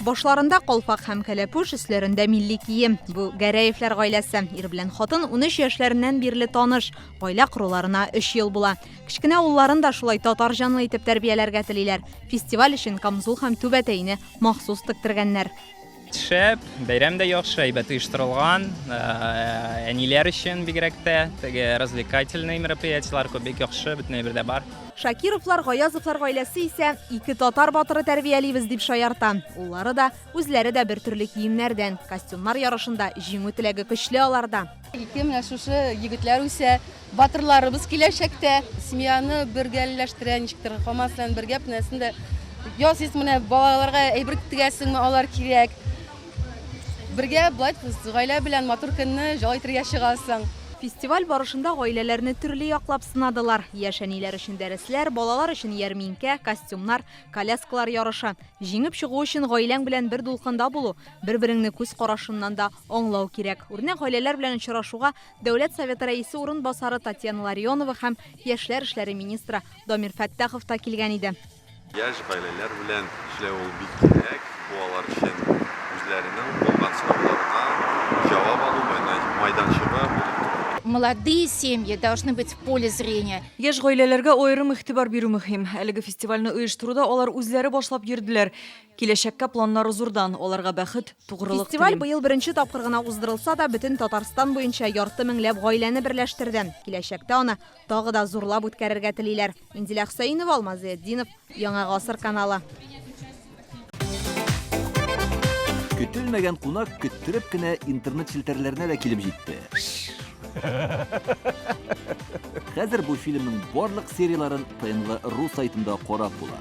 Башларында калфак һәм кәләпүш, өсләрендә милли кием. Бу Гәрәевләр гаиләсе. Ир белән хатын 13 яшьләреннән бирле таныш. Гаилә коруларына 3 ел була. Кечкенә улларын да шулай татар җанлы итеп тәрбияләргә телиләр. Фестиваль өчен камзул һәм түбәтәйне махсус тектергәннәр. Шәп, бәйрәм дә яхшы, әйбәт оештырылган. Әниләр өчен бигрәк тә развлекательный мероприятиелар күп бик яхшы, бөтенләй бердә бар. Шакировлар, Гаязовлар гаиләсе исә 2 татар батыры тәрбиялибез дип шаярта. Уллары да, үзләре дә бер төрле киемнәрдән. Костюмнар ярышында җиңү теләге көчле аларда. Менә шушы егетләр үсә, батырларыбыз киләчәктә семьяны бергәләштерә, ничектер хамаслан бергә нәрсәдә. Ясыз менә балаларга әйбер тегәсеңме, алар кирәк. Бергә булат гаилә белән матур көнне җай итәргә чыгасың. Фестиваль барышында гаиләләрне төрле яклап сынадылар. Яшь әниләр өчен дәресләр, балалар өчен ярминкә, костюмнар, коляскалар ярышы. Җиңеп чыгу өчен гаиләң белән бер дулкында булу, бер-береңне күз карашыннан да аңлау кирәк. Үрнәк гаиләләр белән очрашуга Дәүләт Советы рәисе урынбасары Татьяна Ларионова һәм Яшьләр эшләре министры Дамир Фәттахов та килгән иде. Яшь гаиләләр белән эшләү ул бик кирәк. Бу алар өчен үзләренең булган сорауларына җавап алу мәйданчыгы булып. Молодые семьи должны быть в поле зрения. Яшь гаиләләргә аерым игътибар бирү мөһим. Әлеге фестивальне оештыруда алар үзләре башлап йөрделәр. Киләчәккә планнары зурдан, аларга бәхет, тугрылык Фестиваль телим. быел беренче тапкыр гына уздырылса да, бөтен Татарстан буенча ярты меңләп гаиләне берләштерде. Киләчәктә аны тагы да зурлап үткәрергә телиләр. Инзилә Хөсәенова, Алмаз Зыятдинов, Яңа гасыр каналы. Көтелмәгән кунак көттереп кенә интернет челтәрләренә дә килеп җитте. Хәзер бу фильмның барлык серияларын ТНВ.ру сайтында карап була.